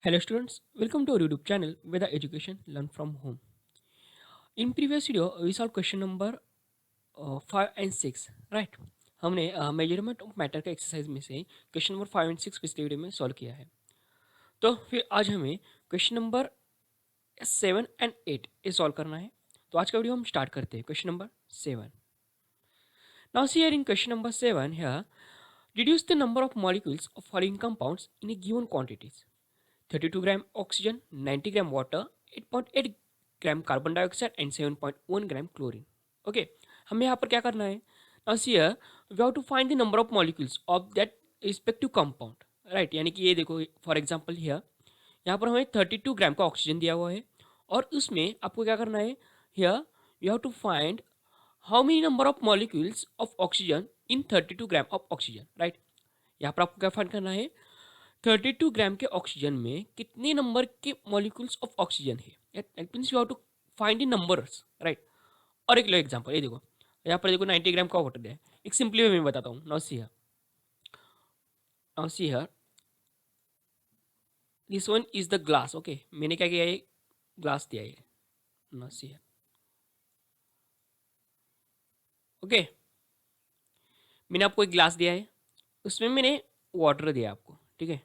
Hello students, welcome to our YouTube channel where the education learn from home. In previous video we solved question number 5 and 6 right. हमने measurement of matter का exercise में से question number 5 and 6 पिछले video में solve किया है। तो फिर आज हमें क्वेश्चन नंबर 7 एंड 8 ये सॉल्व करना है। तो आज का वीडियो हम स्टार्ट करते हैं question number 7। Now see here in question number 7 here reduce the number of molecules of following compounds in a given quantities: 32 gram oxygen, 90 gram water, 8.8 gram carbon dioxide and 7.1 gram chlorine. Okay, हमें यहाँ पर क्या करना है? Now see here, we have to find the number of molecules of that respective compound, right? यानी कि ये देखो for example here, यहाँ पर हमें 32 ग्राम का ऑक्सीजन दिया हुआ है और उसमें आपको क्या करना है? Here you have to find how many number of molecules of oxygen in 32 gram of oxygen, right? यहाँ पर आपको क्या फाइंड करना है? 32 ग्राम के ऑक्सीजन में कितने नंबर के मॉलिक्यूल्स ऑफ ऑक्सीजन है? It means you have to find the numbers, right? और एक लो एग्जांपल, ये देखो यहाँ पर देखो 90 ग्राम का वाटर दिया है। एक सिंपली वे में बताता हूँ। Now see here this one is the glass. Okay, मैंने क्या किया है? ग्लास दिया है। नाउ सी हियर, ओके, मैंने आपको एक ग्लास दिया है, उसमें मैंने वाटर दिया आपको, ठीक है?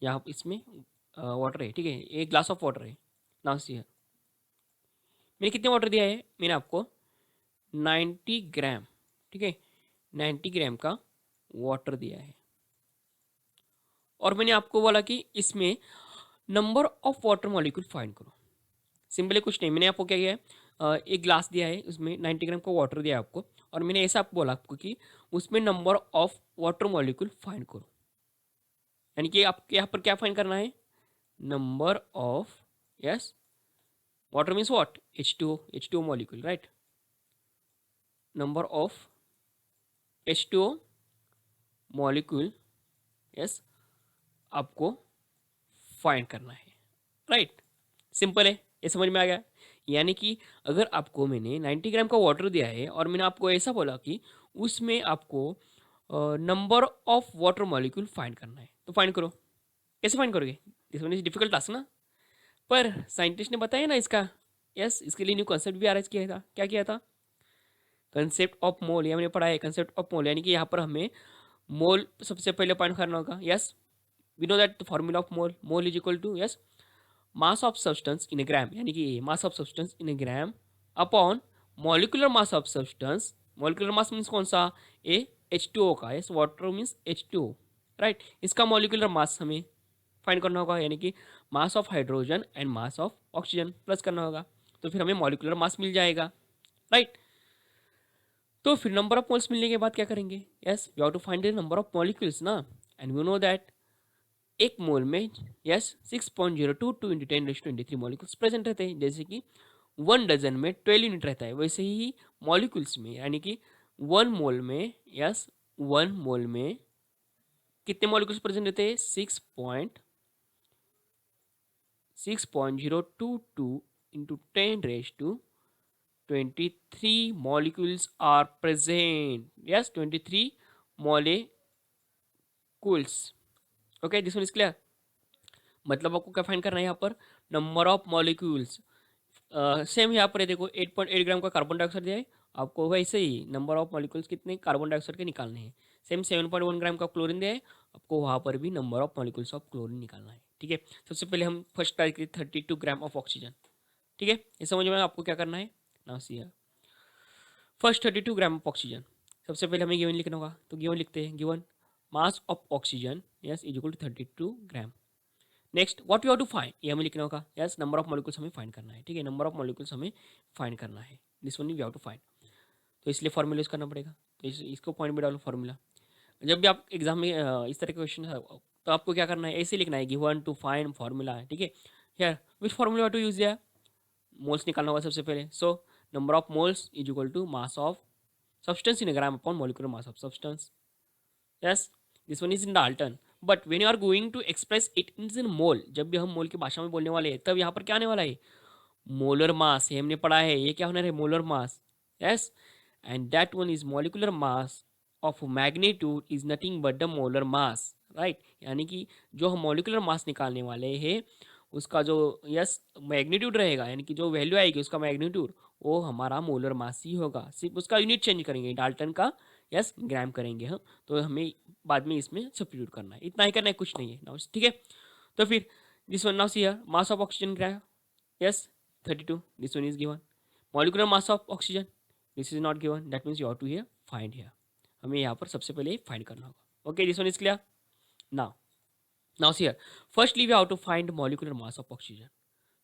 यहाँ इसमें वाटर है, ठीक है? एक ग्लास ऑफ वाटर है। नाउ सी हियर, मैंने कितने वाटर दिया है? मैंने आपको 90 ग्राम, ठीक है, 90 ग्राम का वाटर दिया है और मैंने आपको बोला कि इसमें number of water molecule find करो। सिंपली कुछ नहीं, मैंने आपको क्या किया है? एक ग्लास दिया है, उसमें 90 ग्राम का वाटर दिया है आपको और मैंने ऐसा आपको बोला आपको कि उसमें number of water molecule find करो। यानी कि आप यहाँ पर क्या फाइंड करना है? Number of, yes, water means what? H2O molecule, right? Number of H2O molecule, yes, आपको फाइंड करना है, राइट? सिंपल है, ये समझ में आ गया? यानी कि अगर आपको मैंने 90 ग्राम का वाटर दिया है और मैंने आपको ऐसा बोला कि उसमें आपको number of water molecule find करना है, तो फाइंड करो। कैसे फाइंड करोगे? This one is difficult task ना, पर साइंटिस्ट ने बताया ना इसका, यस, इसके लिए न्यू कॉन्सेप्ट भी अरेंज किया था। क्या किया था? कंसेप्ट ऑफ मोल, ये हमने पढ़ा है। कंसेप्ट ऑफ मोल यानी कि यहाँ पर हमें मोल सबसे पहले फाइंड करना होगा। Yes, we know that the formula of mole is equal to, yes, mass of substance in a gram, यानी कि mass of substance in a gram upon molecular mass of substance. Molecular mass means कौन सा? A H2O का, yes, water means H2O, right? इसका molecular mass हमें find करना होगा, यानी कि mass of hydrogen and mass of oxygen plus करना होगा, तो फिर हमें मॉलिकुलर मास मिल जाएगा, राइट? तो फिर नंबर ऑफ मोल्स मिलने के बाद क्या करेंगे? Yes, we have to find the number of molecules ना, एंड वी नो दैट एक मोल में, यस, 6.022 इंटू 10⁻³ मॉलिक्यूल्स प्रेजेंट रहते हैं। जैसे कि 1 डजन में 12 यूनिट रहता है, वैसे ही मॉलिक्यूल्स में, यानी कि 1 मोल में, यस, 1 मोल में कितने मॉलिक्यूल्स प्रेजेंट रहते हैं? 6.022 into 10⁻23 molecules are present. Yes, 23 molecules. Okay, this one is clear. मतलब आपको क्या फाइंड करना है यहाँ पर? Number of molecules. सेम यहाँ पर देखो 8.8 ग्राम का कार्बन डाइऑक्साइड दिया है, आपको वैसे ही नंबर ऑफ मॉलिक्यूल्स कितने कार्बन डाइऑक्साइड के निकालने हैं। सेम 7.1 ग्राम का क्लोरीन दिया है, आपको वहाँ पर भी number of molecules of chlorine निकालना है, ठीक है? सबसे पहले हम फर्स्ट ट्राई करें 32 ग्राम ऑफ ऑक्सीजन, ठीक है? ये समझ में आपको क्या करना है? Now see here, first 32 gram of oxygen, सबसे पहले हमें गिवन लिखना होगा, तो गिवन लिखते हैं। Given mass of oxygen, yes, is equal to 32 gram. Next what you have to find, ये हमें लिखना होगा। यस, नंबर ऑफ मॉलिक्यूल्स हमें फाइंड करना है, ठीक है? नंबर ऑफ मॉलिक्यूल्स हमें फाइंड करना है, this one we have to find. तो इसलिए फॉर्मूला यूज करना पड़ेगा, तो इसको पॉइंट में डालो फॉर्मूला। जब भी आप एग्जाम में इस तरह के क्वेश्चन है तो आपको क्या करना है? ऐसे लिखना है, गिवन टू फाइंड फॉर्मूला, ठीक है? Here which formula to use दिया? मोल्स निकालना होगा सबसे पहले। So number of moles is equal to mass of substance in a gram upon molecular mass of substance. Yes, this one is in Dalton. But when you are going to express it in mole, जब भी हम मोल की भाषा में बोलने वाले हैं तब यहाँ पर क्या आने वाला है? मोलर मास। ये हमने पढ़ा है, ये क्या होना है? Molar mass. Yes, and that one is molecular mass of magnitude is nothing but the molar mass, right. यानी कि जो हम मॉलिकुलर मास निकालने वाले हैं उसका जो यस मैग्नीट्यूड रहेगा, यानी कि जो वैल्यू आएगी उसका मैग्नीट्यूड, वो हमारा मोलर मास ही होगा। सिर्फ उसका यूनिट चेंज करेंगे, डाल्टन का यस ग्राम करेंगे हम। तो हमें बाद में इसमें सब्स्टिट्यूट करना है, इतना ही करना है, कुछ नहीं है ना, ठीक है। तो फिर this one now see here, mass of oxygen क्या है, yes 32, this one is given. Molecular mass of oxygen, this is not given, that means you have to here find here, हमें यहाँ पर सबसे पहले फाइंड करना होगा। Okay, this one is clear. Now see here, firstly we have to find molecular mass of oxygen.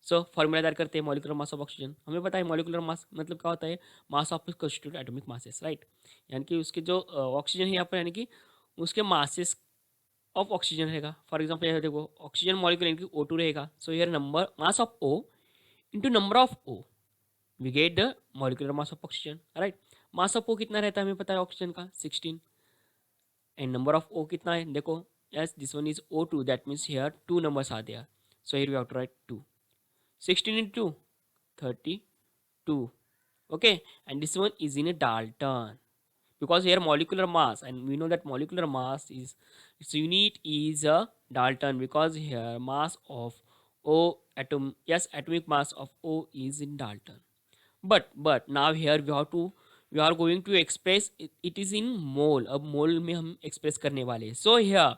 So formula तैयार करते हैं मॉलिकुलर मास ऑफ ऑक्सीजन। हमें पता है मॉलिकुलर मास मतलब क्या होता है, mass of constitute atomic masses, right. यानी कि उसके जो ऑक्सीजन है यहाँ पर, यानी कि उसके मासेस ऑफ ऑक्सीजन रहेगा। फॉर एग्जाम्पल यहाँ देखो ऑक्सीजन मॉलिक्यूल यानी कि O2 रहेगा। So here number mass of O into number of O, we get the molecular mass of oxygen, right. Mass of O कितना रहता है हमें पता है ऑक्सीजन का 16, एंड नंबर ऑफ O कितना है देखो, yes this one is O2, that means here 2 numbers are there, so here we have to write 2, 16 into 32, okay, and this one is in a Dalton, because here molecular mass, and we know that molecular mass is, its unit is a Dalton, because here mass of O atom, yes atomic mass of O is in Dalton. But now here we are going to express it is in mole. अब mole में हम express करने वाले हैं. So here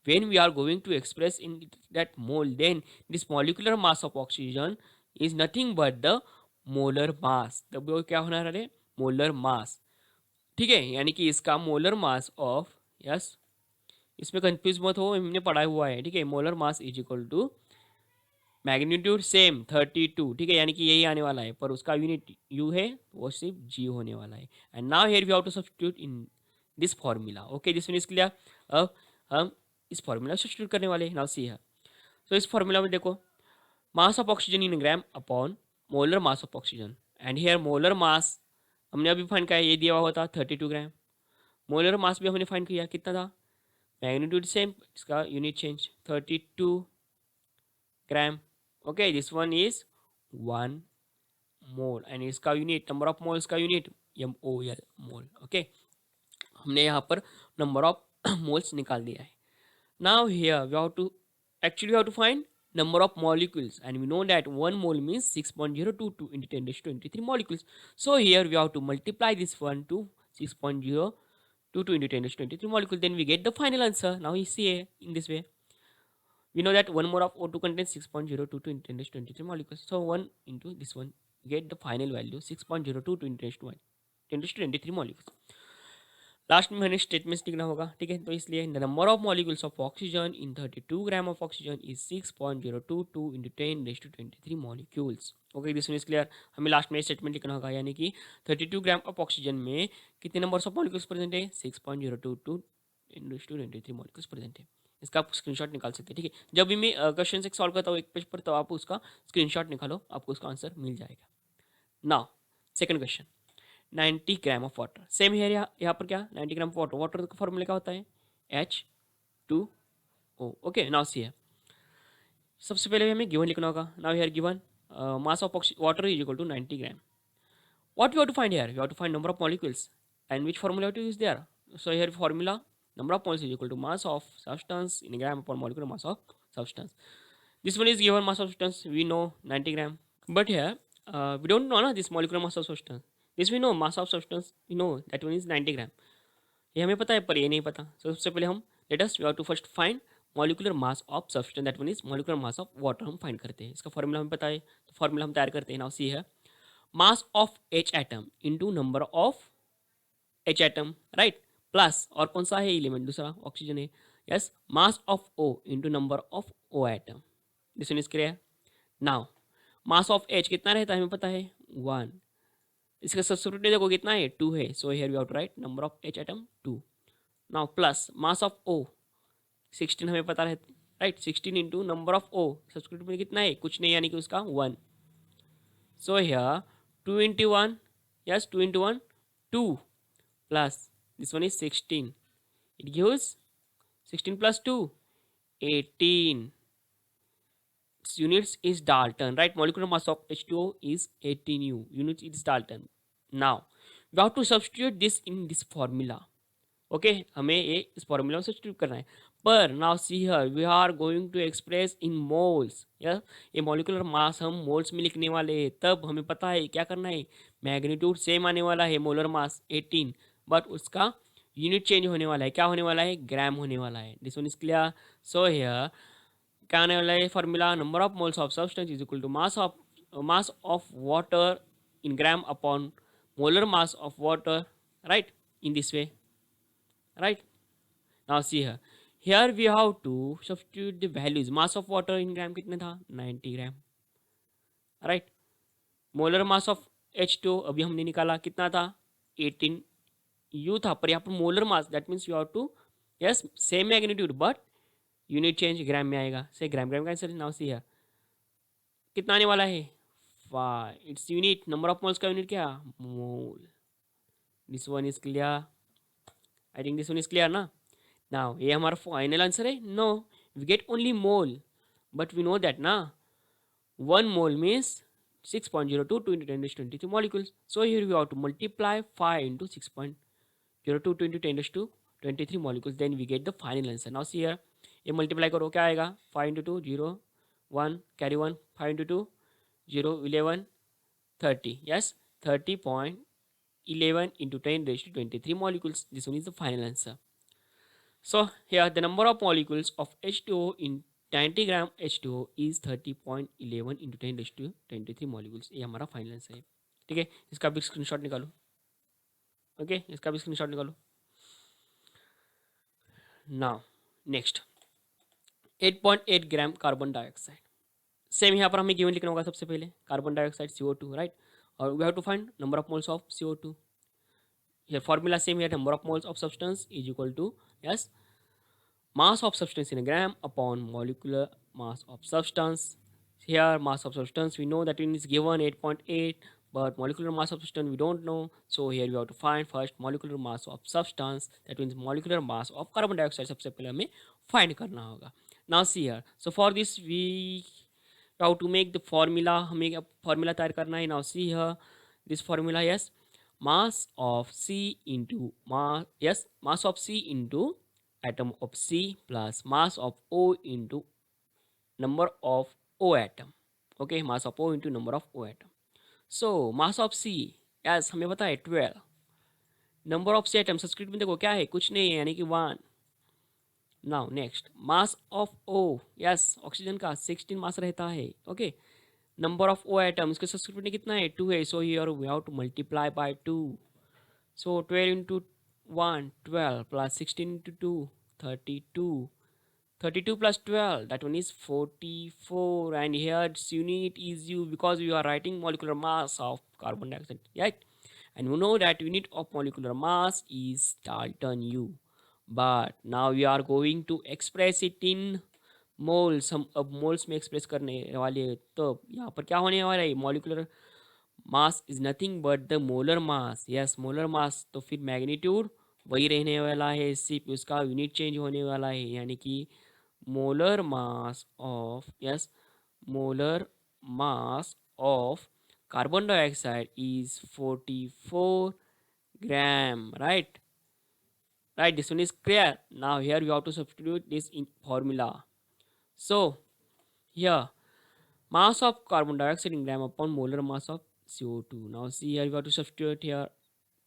when we are going to express in that mole, then this molecular mass of oxygen is nothing but the molar mass. तब वो क्या होना है, molar mass, ठीक है। यानी कि इसका मोलर मास ऑफ, यस इसमें कंफ्यूज मत हो, हमने पढ़ा हुआ है, ठीक है। Molar mass is equal to magnitude same 32, ठीक है, यानी कि यही आने वाला है, पर उसका यूनिट यू है, वो सिर्फ जी होने वाला है। And now here we have to substitute in this formula. Okay, this one is clear. अब हम इस फॉर्मूला सब्स्टिट्यूट करने वाले हैं। नाउ सी है, तो इस फॉर्मूला में देखो मास of oxygen in gram upon molar mass of oxygen, and here molar mass हमने अभी फाइंड किया, ये दिया हुआ था 32 ग्राम। मोलर मास भी हमने फाइंड किया, कितना था, मैग्नीट्यूड सेम, इसका unit change 32 gram. Okay, this one is 1 mole, and इसका यूनिट, नंबर ऑफ मोल्स का यूनिट MOL, मोल। ओके, हमने यहाँ पर नंबर ऑफ मोल्स निकाल दिया है। Now here we have to actually we have to find number of molecules, and we know that 1 mole means 6.022 into 10 raised to 23 molecules. So here we have to multiply this one to 6.022 into 10 raised to 23 molecules, then we get the final answer. Now you see in this way, we know that 1 mole of O2 contains 6.022 into 10 raised to 23 molecules. So 1 into this one, get the final value 6.022 into 10 raised to 23 molecules. Last में हमें statements लिखना होगा, ठीक है। तो इसलिए the number of molecules of oxygen in 32 gram of oxygen is 6.022 into 10 raised to 23 molecules. Okay, this one is clear. हमें last में स्टेटमेंट लिखना होगा, यानी कि 32 ग्राम ऑफ ऑक्सीजन में कितने नंबर्स ऑफ मॉलिक्यूल्स प्रेजेंट है, 6.022 10 raised to 23 मॉलिक्यूल्स प्रेजेंट है। इसका आप स्क्रीनशॉट निकाल सकते हैं, ठीक है। जब भी मैं क्वेश्चन एक सॉल्व करता हूँ एक पेज पर, तो आप उसका स्क्रीनशॉट निकालो, आपको उसका आंसर मिल जाएगा। Now second question, 90 gram of water. Same है यहाँ पर क्या, 90 ग्राम ऑफ वाटर, वाटर का फॉर्मूला क्या होता है, H2O। ओके, नाउ सी है, सबसे पहले हमें गिवन लिखना होगा। Now here given mass of water is equal to 90 gram. What we have to find here, we have to find number of molecules, and which formula to use there. So here formula, number of moles is equal to mass of substance in gram upon molecular mass of substance. This one is given mass of substance, we know 90 gram, but here we don't know this molecular mass of substance. This we know, mass of substance we know, that one is 90 gram, ये हमें पता है पर ये नहीं पता। so, सबसे पहले हम let us we have to first find molecular mass of substance, that one is molecular mass of water हम find करते हैं। इसका फॉर्मूला हमें पता है, तो फॉर्मूला हम तैयार करते हैं। नाउ सी है, mass of H atom into number of H atom, right, plus और कौन सा है एलिमेंट, दूसरा ऑक्सीजन है, yes, mass of O into number of O atom, this one is clear. Now mass of H कितना रहता है हमें पता है 1, इसका सब्स्टिट्यूट देखो कितना है 2 है, so here we have to write number of H atom 2। Now plus mass of O 16 हमें पता रहता है, right, 16 into number of O, substitute में कितना है, कुछ नहीं, यानी कि उसका 1। So here 2 into 1, yes 2 into 1 2, plus this one is 16, it gives 16 plus 2 18, its units is Dalton, right, molecular mass of H2O is 18 U, units is Dalton. Now we have to substitute this in this formula. Okay, हमें ये इस formula में substitute करना है, पर now see here we are going to express in moles, या ये molecular mass हम मोल्स में लिखने वाले हैं। तब हमें पता है क्या करना है, मैग्नीट्यूड सेम आने वाला है, मोलर मास 18, बट उसका यूनिट चेंज होने वाला है। क्या होने वाला है, ग्राम होने वाला है। This one is clear. So here क्या आने वाला है formula, number of moles of substance is equal to mass of water in gram upon molar mass of water, right, in this way, right. Now see here we have to substitute the values. Mass of water in gram कितने था, 90 ग्राम, right. Molar mass of H2 अभी हमने निकाला कितना था, 18 U था, पर यहाँ पर molar mass that means you have to, yes same magnitude but unit change gram में आएगा। से ग्राम ग्राम का आंसर। नाउ सी कितना आने वाला है, 5, it's unit, number of moles का यूनिट क्या, mole. This one is clear, I think this one is clear ना। नाउ ये हमारा फाइनल आंसर है, no we get only mole, but we know that ना 1 mole means 6.02 2 into 10 raised to 23 molecules. So here we have to multiply 5 into 6.02 2 into 10 raised to 23 molecules, then we get the final answer. Now see here, ये multiply करो क्या आएगा, 5 into 2 0 1 carry 1, 5 into 2 0 11 30, yes 30.11 into 10 raised to 23 molecules. This one is the final answer. So here the number of molecules of H2O in 90 gram H2O is 30.11 into 10 raised to 23 molecules. ये हमारा final answer है। ठीक है, इसका भी screenshot निकालो। Okay, इसका भी स्क्रीनशॉट निकालो। Now next 8.8 gram carbon dioxide. Same यहाँ पर हमें गिवन लिखना होगा सबसे पहले, कार्बन डाइऑक्साइड CO2, राइट, और we have to find number of moles of CO2। here formula same here, number of moles of substance is equal to, yes, mass of substance in a gram upon molecular mass of substance. Here mass of substance we know that it is given 8.8, but molecular mass of substance we don't know. So here we have to find first molecular mass of substance, that means molecular mass of carbon dioxide सबसे पहले हमें find करना होगा। Now see here, so for this we have to make the formula, हमें formula तैयार करना है। Now see here this formula, yes, mass of C into mass of C into atom of C plus mass of O into number of O atom. Okay, mass of O into number of O atom. So mass of C, yes हमें पता है 12, number of C atom Sanskrit में देखो क्या है, कुछ नहीं है, यानी कि 1। Now next mass of O, yes oxygen का 16 मास रहता है। Okay, number of O atom इसके संस्कृत में कितना है, 2 है। So here we have to multiply by 2। So 12 into 1 12 plus 16 into 2 32, 32 plus 12, that one is 44, and here its unit is U because we are writing molecular mass of carbon dioxide, right? And we know that unit of molecular mass is Dalton U, but now we are going to express it in moles. हम अब moles में express करने वाले हैं, तो यहाँ पर क्या होने वाला है, molecular mass is nothing but the molar mass, yes molar mass, तो फिर मैग्नीट्यूड वही रहने वाला है, सिर्फ उसका यूनिट चेंज होने वाला है, यानी कि molar mass of, yes molar mass of carbon dioxide is 44 gram, right, right, this one is clear. Now here we have to substitute this in formula. So here mass of carbon dioxide in gram upon molar mass of CO2. Now see here we have to substitute here,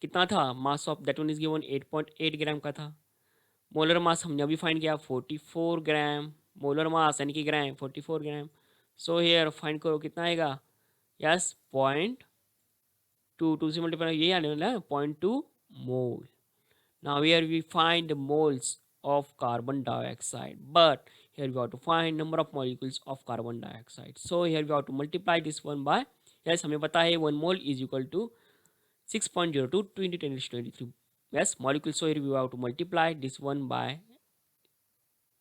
कितना था mass of, that one is given 8.8 ग्राम का था। Molar mass हमने अभी find किया 44 ग्राम, molar mass यानी कि ग्राम 44 ग्राम। So here find करो कितना आएगा, यस 0.22 से मल्टीप्लाई, ये आने वाला है 0.2 मोल। Now here we find the moles of carbon dioxide, but here we have to find number of molecules of carbon dioxide. So here we have to multiply this one by, yes हमें पता है 1 mole is equal to 6.02 2 into 10 raised to 23, yes molecules. So here we have to multiply this one by,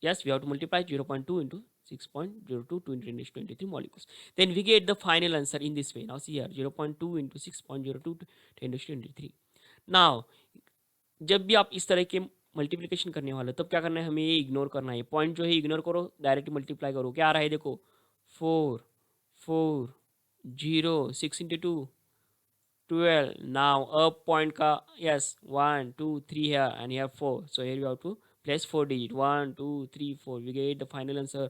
yes we have to multiply 0.2 into 6.02 2 into 10 raised to 23 molecules, then we get the final answer in this way. Now see here 0.2 into 6.02 10 raised to 23. Now जब भी आप इस तरह के multiplication करने वाले तब क्या करना है, हमें ये इग्नोर करना है, पॉइंट जो है इग्नोर करो, डायरेक्ट मल्टीप्लाई करो। क्या आ रहा है देखो, 4 4 0 6 into 2 12। नाउ अब पॉइंट का, यस 1 2 3 है and here 4, so here we have to rest 4 digit 1 2 3 4, we get the final answer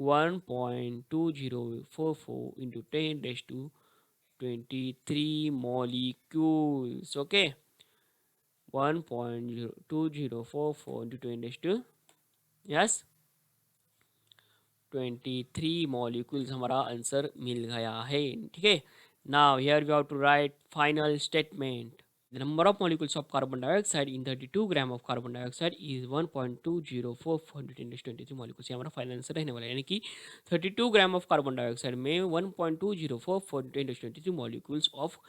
1.2044 into 10 raised to 23 molecules. Okay, 1.2044 into 10 raised to yes 23 molecules हमारा आंसर मिल गया है. ठीक है. Now here we have to write final statement. The number of molecules of carbon dioxide in 32 gram of carbon dioxide is 1.2044 molecules. हमारा final answer रहने वाला है, यानी कि 32 ग्राम ऑफ कार्बन डाइऑक्साइड में 1.2044 molecules of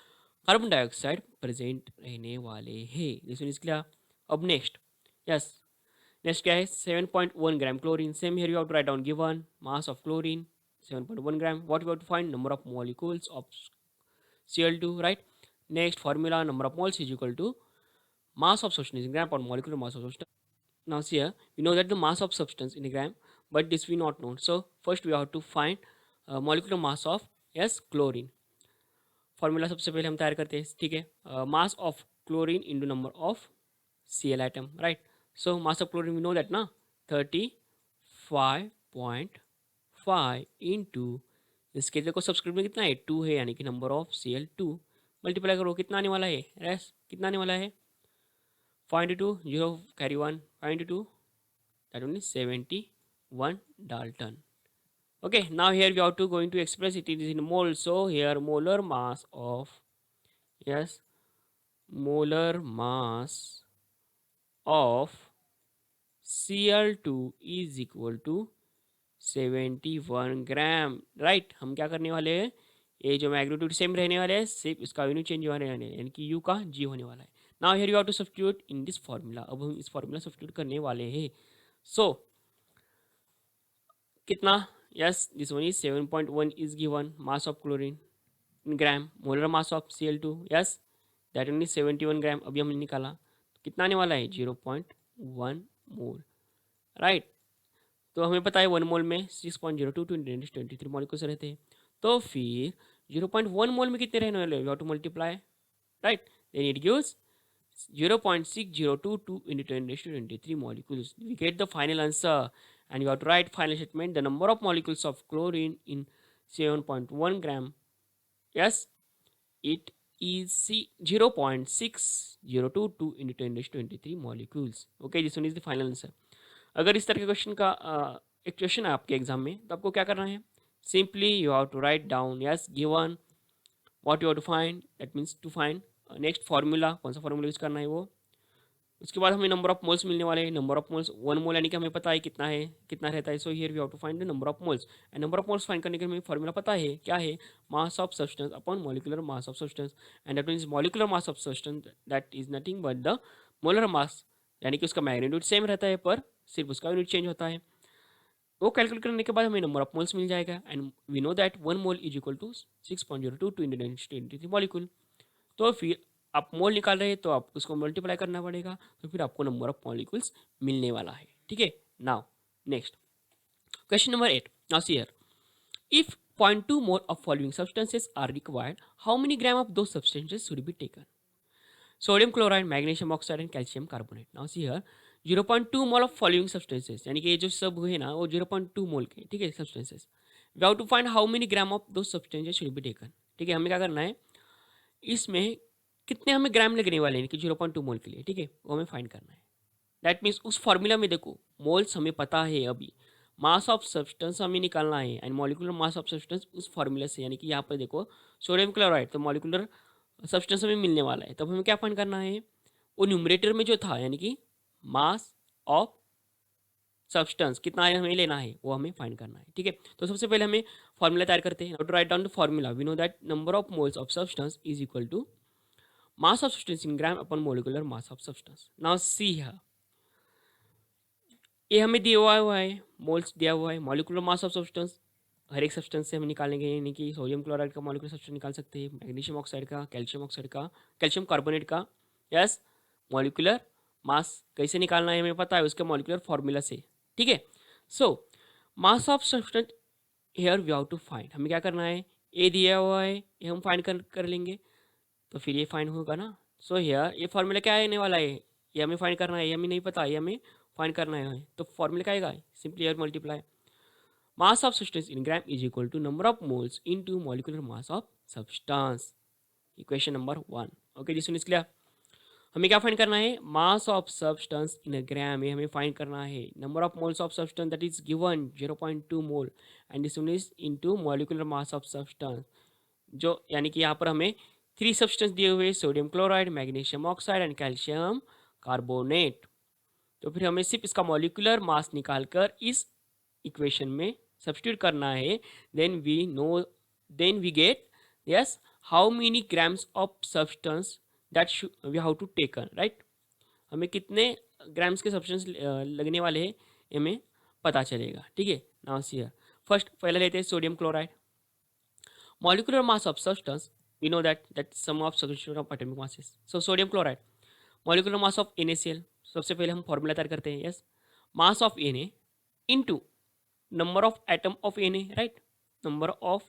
carbon dioxide present रहने वाले हैं. This one is clear. अब नेक्स्ट यस नेक्स्ट क्या है 7.1 gram chlorine. Same here you have to write down given mass of chlorine 7.1 gram. What you have to find number of molecules of Cl2, right? Next formula, number of moles is equal to mass of substance in gram or molecular mass of substance. Now see here, we know that the mass of substance in a gram, but this we not know. So first we have to find molecular mass of chlorine. Formula सबसे पहले हम तैयार करते हैं. ठीक है. Mass of chlorine into number of Cl atom, right? So mass of chlorine we know that ना 35.5 into इसके देखो सब्सक्रिप्ट में कितना है 2 है, यानी कि नंबर ऑफ Cl2 मल्टीप्लाई करो कितना आने वाला है रेस कितना आने वाला है 5 into 2 0 carry 1 5 into 2 that only 71 Dalton. Okay, now here we are to going to express it is in mole. So here molar mass of Cl2 is equal to 71 gram. Right. हम क्या करने वाले हैं, ये जो मैग्नीट्यूड सेम रहने वाले हैं, सिर्फ इसका यूनिट चेंज होने वाले हैं, यानी कि यू का जी होने वाला है. Now here you have to substitute in this formula. अब हम इस फार्मूला सब्स्टिट्यूट करने वाले हैं. सो कितना yes this one is 7.1 is given mass of chlorine in gram. Molar mass of Cl2 yes that only 71 ग्राम. अभी हमने निकाला कितना आने वाला है 0.1 मोल. राइट. तो हमें पता है 1 मोल में 6.02 × 10⁻³ मॉलिक्यूल्स रहते हैं. तो फिर 0.1 मोल में कितने रहने वाले, you have to multiply. Right. Then it gives 0.6022 × 10⁻³ molecules. We get the final answer and you have to write final statement. The number of molecules of chlorine in 7.1 gram, yes, it is 0.6022 × 10⁻³ molecules. Okay, this one is the final answer. अगर इस तरह के question का एक question है आपके exam में, तो आपको क्या करना है, simply you have to write down yes given what you have to find, that means to find next formula, कौन सा फार्मूला यूज करना है वो. उसके बाद हमें नंबर ऑफ मोल्स मिलने वाले हैं. नंबर ऑफ मोल्स 1 मोल यानी कि हमें पता है कितना है, कितना रहता है. So here we have to find the number of moles. And number of moles find करने के लिए हमें फार्मूला पता है क्या है, mass of substance upon molecular mass of substance. And that means molecular mass of substance that is nothing but the molar mass, यानी कि उसका मैग्नीट्यूड सेम रहता है पर सिर्फ उसका यूनिट चेंज होता है. वो कैलकुलेट करने के बाद हमें नंबर ऑफ मोल्स मिल जाएगा. And we know that 1 mole is equal to 6.02 × 10⁻³ molecule. तो फिर आप मोल निकाल रहे हैं तो आप उसको मल्टीप्लाई करना पड़ेगा, तो फिर आपको नंबर ऑफ मॉलिक्यूल्स मिलने वाला है. ठीक है. Now next question number 8. Now see here, if 0.2 mole of following substances are required, how many gram of those substances should be taken? Sodium chloride, magnesium oxide and calcium carbonate. Now see here 0.2 mole of following substances, यानी कि ये जो सब है ना वो 0.2 मोल के, ठीक है, substances. We have to find how many gram of those substances should be taken. ठीक है. हमें क्या करना है, इसमें कितने हमें ग्राम लगने वाले हैं कि 0.2 मोल के लिए, ठीक है, वो हमें फाइंड करना है. दैट मीन्स उस फॉर्मूला में देखो मोल्स हमें पता है, अभी मास ऑफ सब्सटेंस हमें निकालना है and molecular mass of substance उस फॉर्मूला से, यानी कि यहाँ पर देखो सोडियम क्लोराइड, तो मॉलिक्यूलर सब्सटेंस हमें मिलने वाला है. तब हमें क्या फाइंड करना है, वो न्यूमरेटर में जो था यानी कि मास ऑफ सब्सटेंस कितना हमें लेना है वो हमें फाइंड करना है. ठीक है. तो सबसे पहले हमें फॉर्मूला तैयार करते हैं. To write down the formula, we know that number of moles of substance is equal to mass of substance in gram upon molecular mass of substance. Now see here, ये हमें दिया हुआ है, मोल्स दिया हुआ है. मॉलिक्यूलर मास ऑफ सब्सटेंस हर एक सब्सटेंस से हम निकालेंगे, यानी कि सोडियम क्लोराइड का मॉलिक्यूलर सब्सटेंस निकाल सकते हैं, मैग्नीशियम ऑक्साइड का, कैल्शियम ऑक्साइड का, कैल्शियम कार्बोनेट का. यस, मॉलिक्यूलर मास कैसे निकालना है हमें पता है, उसके मॉलिक्यूलर फॉर्मूला से. ठीक है. So mass of substance here we have to find, हमें क्या करना है, ए दिया हुआ है, ये हम फाइंड कर लेंगे, तो फिर ये फाइंड होगा ना. सो हेयर ये फॉर्मूला क्या आने वाला है, ये हमें फाइंड करना है, ये हमें नहीं पता, ये हमें फाइंड करना है तो फॉर्मूला क्या आएगा, simply here multiply mass of substance in gram is equal to number of moles into molecular mass of substance, equation number 1। Okay ji, सुनिए क्लियर। हमें क्या फाइंड करना है, मास ऑफ सब्सटेंस इन अ ग्राम में हमें फाइंड करना है number of moles of substance that is given 0.2 mole and this one is into molecular mass of substance, जो यानी कि यहाँ पर हमें 3 सब्सटेंस दिए हुए, sodium chloride, magnesium oxide and calcium carbonate. तो फिर हमें सिर्फ इसका मॉलिक्यूलर मास निकालकर इस इक्वेशन में सब्स्टिट्यूट करना है, then we get yes how many grams of substance that we how to taken, right. हमें कितने ग्राम्स के सब्सटेंस लगने वाले हैं हमें पता चलेगा, ठीक है। नाउ सी हियर फर्स्ट पहले लेते हैं sodium chloride. Molecular mass of substance, we know that sum of substitution of atomic masses. So sodium chloride, molecular mass of NaCl, सबसे पहले हम फॉर्मूला तैयार करते हैं, yes, mass of Na into number of atom of Na, right, number of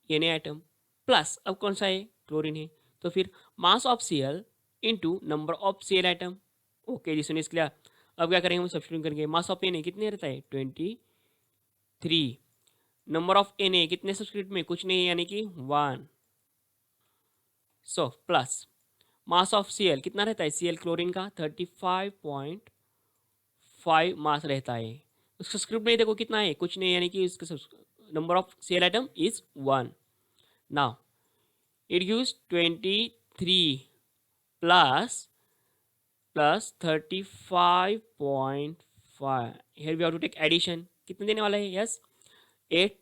Na atom plus अब कौन सा है, क्लोरीन है, तो फिर mass of Cl into number of Cl atom. Okay ji, सुनिए इसके लिए अब क्या करेंगे, हम सब्स्टिट्यूट करेंगे, मास ऑफ Na कितने रहता है 23, नंबर ऑफ Na कितने सब्स्टिट्यूट में, कुछ नहीं यानी कि 1, so plus mass of Cl कितना रहता है, Cl क्लोरीन का 35.5 मास रहता है, उसका स्क्रिप्ट में देखो कितना है, कुछ नहीं यानी कि इसका number of Cl item is 1। Now it gives 23 plus 35.5, here we have to take addition, कितने देने वाला है, yes 8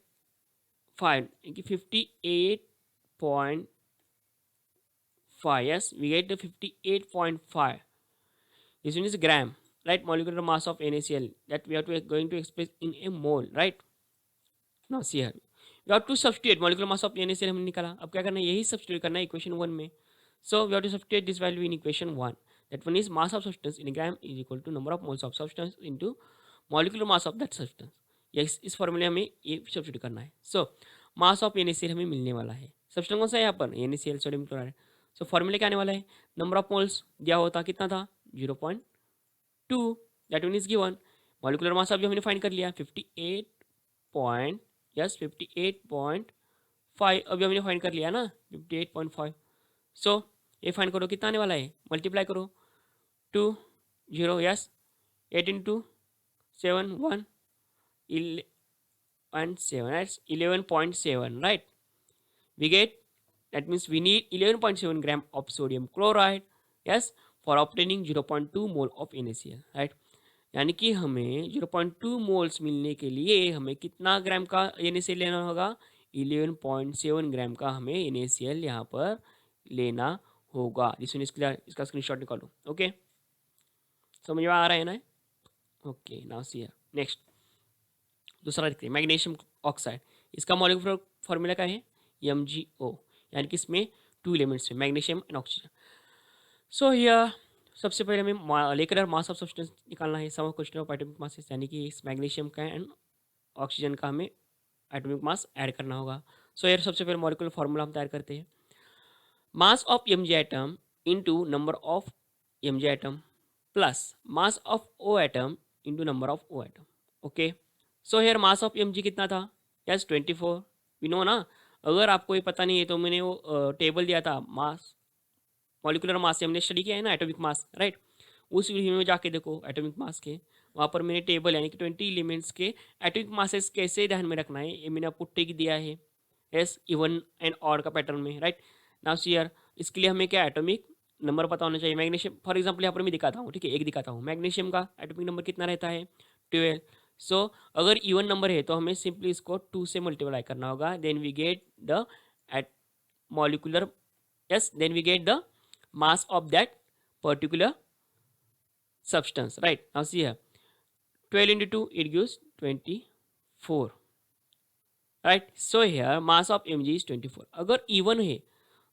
5 58.5, yes we get the 58.5, this one is gram, right, molecular mass of NaCl that we are going to express in a mole, right। now see here we have to substitute molecular mass of NaCl हमने निकाला, अब क्या करना है, यही substitute करना है equation 1 में, so we have to substitute this value in equation 1, that one is mass of substance in a gram is equal to number of moles of substance into molecular mass of that substance, yes इस फॉर्मूले हमें ये substitute करना है। So mass of NaCl हमें मिलने वाला है, सब्सटेंस कौन सा है यहाँ पर, NaCl सोडियम क्लोराइड, सो फॉर्मूले क्या आने वाला है, नंबर ऑफ मोल्स दिया होता कितना था 0.2, that one is given, molecular mass अभी हमने फाइंड कर लिया 58.5, अभी हमने फाइंड कर लिया ना 58.5, सो ये फाइंड करो कितना आने वाला है, मल्टीप्लाई करो 2 0, yes 8 into 7 1 and 7, that's 11.7, right, we get, that means we need 11.7 gram of sodium chloride, yes, for obtaining 0.2 mole of NaCl, right, यानी कि हमें 0.2 मोल्स मिलने के लिए हमें कितना ग्राम का NaCl लेना होगा, 11.7 ग्राम का हमें NaCl यहाँ पर लेना होगा, इसका स्क्रीनशॉट निकालो, ओके समझ में आ रहा है ना, ओके नाउ सी नेक्स्ट दूसरा देखते हैं मैग्नीशियम ऑक्साइड, इसका मॉलिक्यूलर फॉर्मूला क्या है, MgO, यानी कि इसमें 2 एलिमेंट्स हैं magnesium and oxygen. So here सबसे पहले हमें लेकर मास ऑफ सब्सटेंस निकालना है, sum of question of atomic masses, यानी कि इस मैग्नीशियम का एंड ऑक्सीजन का हमें एटॉमिक मास ऐड करना होगा। सो हियर सबसे पहले मॉलिक्यूलर फॉर्मूला हम तैयार करते हैं, mass of Mg atom into number of Mg atom plus mass of O atom into number of O atom, okay. So here mass of Mg कितना था, यस 24, वी नो ना, अगर आपको ये पता नहीं है तो मैंने वो टेबल दिया था मास, मॉलिक्यूलर मास से हमने स्टडी किया है ना एटॉमिक मास, राइट, उस वीडियो में जाके देखो एटॉमिक मास के, वहाँ पर मैंने टेबल यानी कि 20 एलिमेंट्स के एटॉमिक मासेस कैसे ध्यान में रखना है ये मैंने आपको टिक दिया है, यस इवन एंड ऑड का पैटर्न में, राइट। नाउ सी हियर इसके लिए हमें क्या एटॉमिक नंबर पता होना चाहिए, मैग्नीशियम फॉर एग्जाम्पल यहाँ पर मैं दिखाता हूँ, ठीक है, एक दिखाता हूँ, मैग्नीशियम का एटॉमिक नंबर कितना रहता है 12, सो अगर इवन नंबर है तो हमें सिंपली इसको 2 से मल्टीप्लाई करना होगा, then we get the eight molecular, yes then we get the mass of that particular substance, right। now see here 12 into 2 it gives 24, right, so here mass of Mg is 24, अगर even है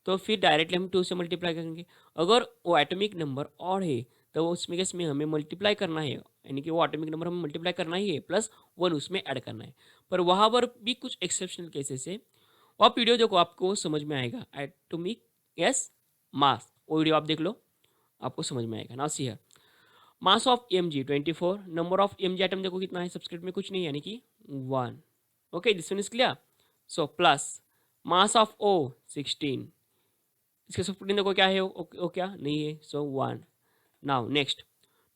तो फिर directly हम 2 से multiply करेंगे, अगर वो atomic number और है तो वो उसमें केस में हमें मल्टीप्लाई करना है, यानी कि वो एटॉमिक नंबर हमें मल्टीप्लाई करना ही है प्लस 1 उसमें ऐड करना है, पर वहाँ पर भी कुछ एक्सेप्शनल केसेस है, आप वीडियो देखो आपको समझ में आएगा, एटॉमिक यस मास, वो वीडियो आप देख लो आपको समझ में आएगा। Now see here mass of Mg 24, number of Mg item देखो कितना है, सबस्क्रिप्ट में कुछ नहीं यानी कि 1। Okay, this one is clear. So plus mass of O 16, इसके सबस्क्रिप्ट देखो क्या है, ओ क्या नहीं है, सो 1। Now next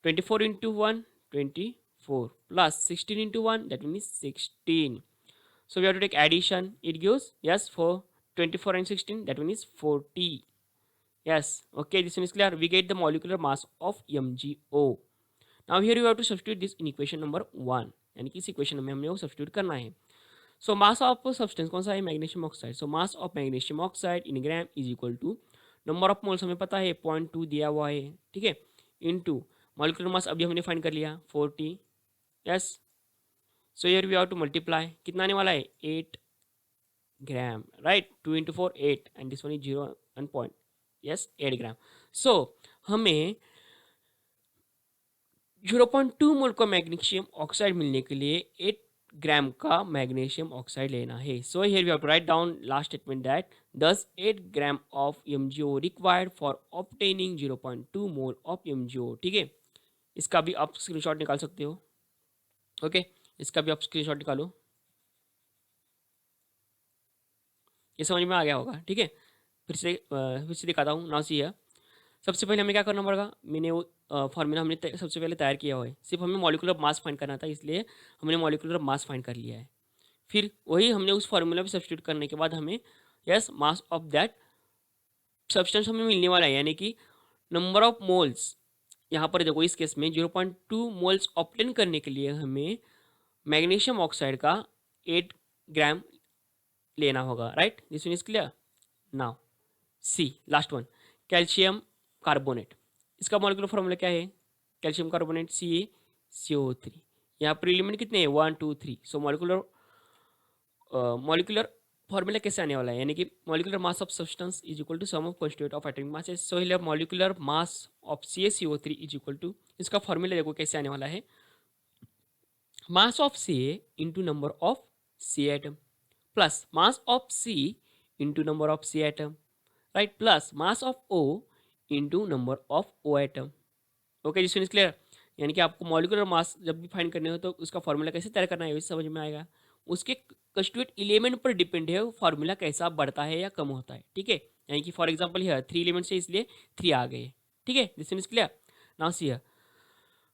24 into 1 24 plus 16 into 1 that means 16. So we have to take addition, it gives yes for 24 and 16 that means 40. Yes, okay, this one is clear. We get the molecular mass of MgO. Now here you have to substitute this in equation number 1, यानी कि इस equation में हमें वो substitute करना है। So mass of substance कौन सा है, magnesium oxide. So mass of magnesium oxide in gram is equal to number of moles हमें पता है 0.2 दिया हुआ है, ठीक है, इनटू मॉलिक्यूलर मास अभी हमने फाइंड कर लिया 40। Yes, so here we have to multiply, कितना आने वाला है 8 gram, right, 2 into 4 8 and this one is 0 1 point, yes 8 gram. So हमें 0.2 मोल का मैग्नीशियम ऑक्साइड मिलने के लिए 8 ग्राम का मैग्नीशियम ऑक्साइड लेना है। So here we have to write down last statement that thus 8 gram of MgO required for obtaining 0.2 mole of MgO। ठीक है, इसका भी आप स्क्रीनशॉट निकाल सकते हो। ओके, इसका भी आप स्क्रीनशॉट निकालो, ये समझ में आ गया होगा। ठीक है, फिर से दिखाता हूँ। नाउ सी है, सबसे पहले हमें क्या करना पड़ेगा, मैंने वो फार्मूला हमने सबसे पहले तैयार किया हुआ है, सिर्फ हमें मॉलिक्यूलर मास फाइंड करना था, इसलिए हमने मॉलिक्यूलर मास फाइंड कर लिया है। फिर वही हमने उस फार्मूला पे सब्स्टिट्यूट करने के बाद हमें yes mass of that substance हमें मिलने वाला है, यानी कि नंबर ऑफ मोल्स। यहाँ पर देखो इस केस में 0.2 मोल्स ऑब्टेन करने के लिए हमें मैग्नीशियम ऑक्साइड का 8 ग्राम लेना होगा, right, this one is clear. Now C last one, calcium carbonate. इसका मॉलिक्यूलर फॉर्मूला क्या है, कैल्शियम कार्बोनेट CaCO3। यहाँ पर एलिमेंट कितने हैं 1 2 3। सो मॉलिक्यूलर फॉर्मूला कैसे आने वाला है, यानी कि molecular mass of substance is equal to sum of constitute of atomic masses. So here molecular mass of CaCO3 is equal to, इसका फॉर्मूला देखो कैसे आने वाला है, mass of Ca into number of C atom plus mass of C into number of C atom, right, plus mass of O into number of O atom. Okay, this one is clear. यानी कि आपको molecular mass जब भी find करने हो तो उसका formula कैसे तैयार करना है समझ में आएगा। उसके कंस्टिट्यूएंट एलिमेंट पर डिपेंड है फॉर्मूला कैसा बढ़ता है या कम होता है। ठीक है, यानी कि फॉर एग्जांपल हियर 3 एलिमेंट्स है इसलिए 3 आ गए। ठीक है, this one is clear. Now see here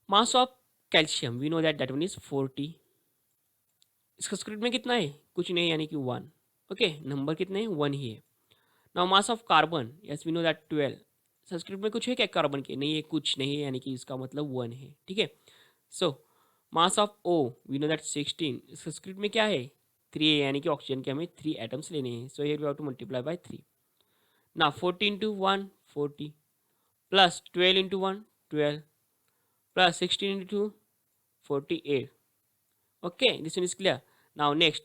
mass of calcium, we know that one is 40। इसका स्क्रिप्ट में कितना है, कुछ नहीं, यानी कि 1। ओके, नंबर कितने हैं 1 ही है। Now mass of carbon, yes we know that 12। Sanskrit में कुछ है क्या कार्बन के, नहीं है, कुछ नहीं है, यानी कि इसका मतलब 1 है। ठीक है, so mass of O we know that 16। Sanskrit में क्या है 3 है, यानी कि ऑक्सीजन के हमें 3 एटम्स लेने हैं। So here we have to multiply by 3। ना 40 into 1 40 plus 12 into 1 12 plus 16 into 48। Okay, this one is clear. Now next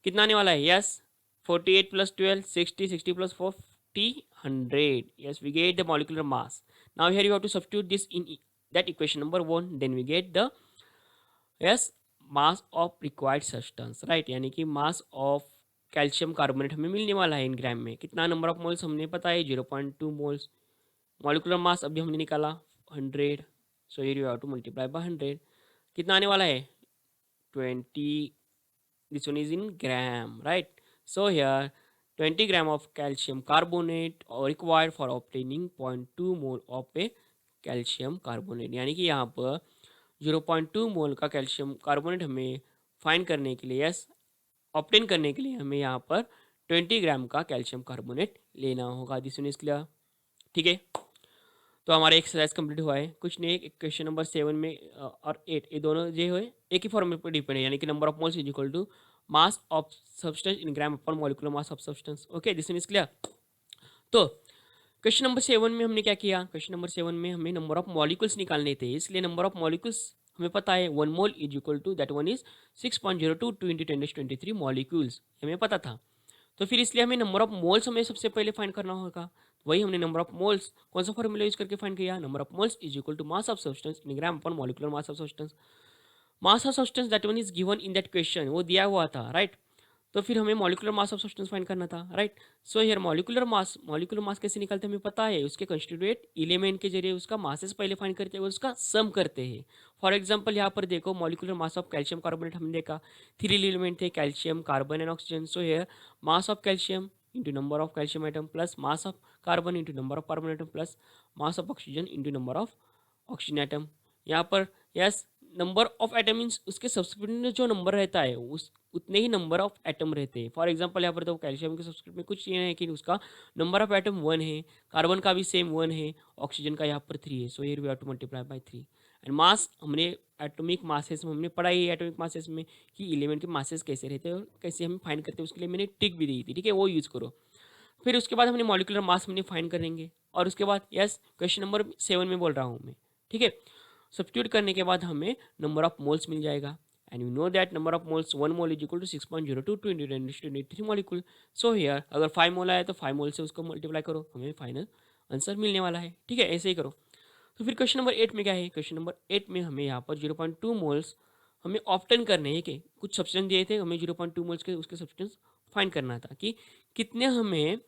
कितना आने वाला है, yes 48 plus 12 60 60 plus 40 100। Yes, we get the molecular mass. Now here you have to substitute this in that equation number 1, then we get the yes mass of required substance, right, यानी कि mass of calcium carbonate हमें मिलने वाला है इन ग्राम में। कितना number of moles हमने पता है 0.2 मोल्स। मॉलिक्यूलर मास अभी हमने निकाला 100। So here you have to multiply bye 100। कितना आने वाला है 20। This one is in gram, right. So here 20 gram of calcium carbonate or required for obtaining 0.2 mole of a calcium carbonate। यानी कि यहाँ पर 0.2 मोल का कैल्शियम कार्बोनेट हमें फाइंड करने के लिए, यस ऑब्टेन करने के लिए हमें यहाँ पर 20 ग्राम का कैल्शियम कार्बोनेट लेना होगा। This one is clear. ठीक है, तो हमारा एक्सरसाइज कंप्लीट हुआ है। कुछ नहीं, क्वेश्चन नंबर 7 में और 8 ये दोनों जो है एक ही फॉर्मूले पर डिपेंड है, यानी कि number of moles is equal to mass of substance in gram upon molecular mass of substance. Okay, this one is clear. तो क्वेश्चन नंबर 7 में हमने क्या किया, क्वेश्चन नंबर 7 में हमें नंबर ऑफ मॉलिक्यूल्स निकालने थे, इसलिए नंबर ऑफ मॉलिक्यूल्स हमें पता है 1 mole is equal to that one is 6.022 into 10⁻23 molecules, हमें पता था। तो फिर इसलिए हमें नंबर ऑफ मोल्स हमें सबसे पहले फाइंड करना होगा। वही हमने नंबर ऑफ मोल्स कौन सा फॉर्मूला यूज करके फाइंड किया, number of moles is equal to mass of substance in gram upon molecular mass of substance. Mass of substance that one is given in that question, वो दिया हुआ था, right. तो फिर हमें molecular mass of substance find करना था, right. So here molecular mass कैसे निकलते हैं हमें पता है, उसके कंस्टिट्यूएंट एलिमेंट के जरिए उसका मासेस पहले फाइंड करते हैं और उसका सम करते हैं। फॉर एग्जांपल यहाँ पर देखो molecular mass of calcium carbonate हमने देखा, 3 एलिमेंट थे, calcium, carbon and oxygen. So here mass of calcium into number of calcium atom plus mass of carbon into number of carbon atom plus mass of oxygen into number of oxygen atom. यहाँ पर yes, number of atom means उसके subscript में जो number रहता है उस उतने ही number of atom रहते हैं। फॉर एग्जांपल यहाँ पर तो कैल्शियम के सब्सक्रिप्ट में कुछ ये है कि उसका नंबर ऑफ एटम 1 है, कार्बन का भी सेम 1 है, ऑक्सीजन का यहाँ पर 3 है। So here we have to multiply by 3 and mass हमने एटॉमिक मासेस में हमने पढ़ा ही एटॉमिक मासेस में कि एलिमेंट के मासेस कैसे रहते हैं और कैसे हम फाइंड करते हैं, उसके लिए मैंने टिक भी दी थी, ठीक है, वो यूज़ करो। फिर उसके बाद हमने मॉलिकुलर मास हमने फाइंड करेंगे और उसके बाद यस क्वेश्चन नंबर 7 में बोल रहा हूँ मैं, ठीक है। सब्स्टिट्यूट करने के बाद हमें नंबर ऑफ मोल्स मिल जाएगा and you know that number of moles 1 mole is equal to 6.022 × 10⁻³ molecule. So here अगर 5 मोल आया तो 5 मोल से उसको मल्टीप्लाई करो, हमें फाइनल आंसर मिलने वाला है, ठीक है, ऐसे ही करो। तो फिर क्वेश्चन नंबर 8 में क्या है, क्वेश्चन नंबर 8 में हमें यहाँ पर 0.2 मोल्स हमें ऑप्टेन करने हैं कि कुछ सब्सटेंस दिए थे, हमें 0.2 मोल्स के उसके सब्सटेंस फाइंड करना था कि कितने हमें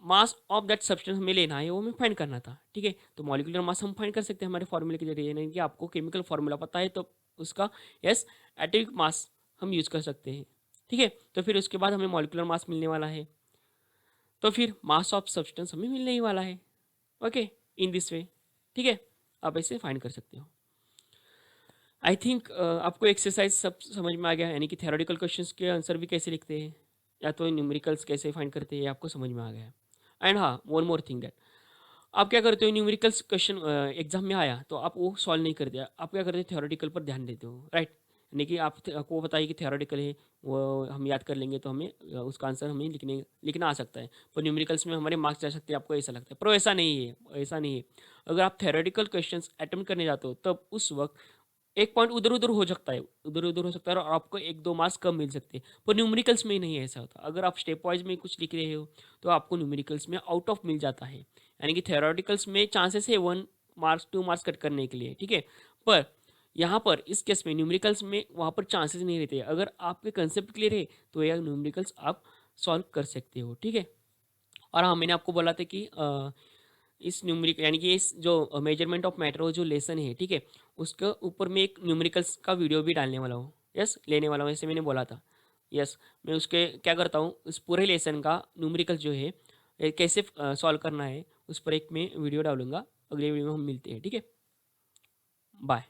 मास ऑफ दैट सब्सटेंस हमें लेना है, वो हमें फाइंड करना था, ठीक है। तो मॉलिकुलर मास हम फाइंड कर सकते हैं हमारे फॉर्मूले के जरिए, यानी कि आपको केमिकल फार्मूला पता है तो उसका यस एटॉमिक मास हम यूज़ कर सकते हैं, ठीक है। तो फिर उसके बाद हमें मॉलिकुलर मास मिलने वाला है, तो फिर मास ऑफ सब्सटेंस हमें मिलने ही वाला है, ओके, इन दिस वे, ठीक है। आप ऐसे फाइंड कर सकते हो। आई थिंक आपको एक्सरसाइज सब समझ में आ गया, यानी कि थ्योरेटिकल क्वेश्चंस के आंसर भी कैसे लिखते हैं या तो न्यूमेरिकल्स कैसे फाइंड करते हैं, आपको समझ में आ गया। एंड हाँ, वन मोर थिंग दैट आप क्या करते हो, न्यूमेरिकल्स क्वेश्चन एग्जाम में आया तो आप वो सॉल्व नहीं करते, आप क्या करते हो, थ्योरेटिकल पर ध्यान देते हो, राइट। यानी कि आपको पता है कि थ्योरेटिकल है, वो हम याद कर लेंगे तो हमें उसका आंसर हमें लिखना आ सकता है, पर न्यूमेरिकल्स में हमारे मार्क्स जा सकते हैं, आपको ऐसा लगता है, पर ऐसा नहीं है, ऐसा नहीं है। अगर आप थ्योरेटिकल क्वेश्चन अटेम्प्ट करने जाते हो तब उस वक्त एक पॉइंट उधर उधर हो सकता है, उधर उधर हो सकता है और आपको 1-2 मार्क्स कम मिल सकते हैं, पर न्यूमेरिकल्स में नहीं ऐसा होता। अगर आप स्टेप वाइज में कुछ लिख रहे हो तो आपको न्यूमेरिकल्स में आउट ऑफ मिल जाता है, यानी कि थ्योरेटिकल्स में चांसेस है 1 मार्क्स 2 मार्क्स कट करने के लिए, ठीक है। पर यहाँ पर इस केस में न्यूमेरिकल्स में वहाँ पर चांसेस नहीं रहते, अगर आपके कंसेप्ट क्लियर है तो यह न्यूमेरिकल्स आप सॉल्व कर सकते हो, ठीक है। और हाँ, मैंने आपको बोला था कि इस न्यूमेरिक यानी कि इस जो मेजरमेंट ऑफ मैटर जो लेसन है, ठीक है, उसके ऊपर मैं एक न्यूमेरिकल्स का वीडियो भी डालने वाला हूँ, यस, लेने वाला हूँ, ऐसे मैंने बोला था। यस, मैं उसके क्या करता हूँ, उस पूरे लेसन का न्यूमेरिकल्स जो है कैसे सॉल्व करना है उस पर एक मैं वीडियो डालूंगा। अगले वीडियो में हम मिलते हैं, ठीक है, बाय।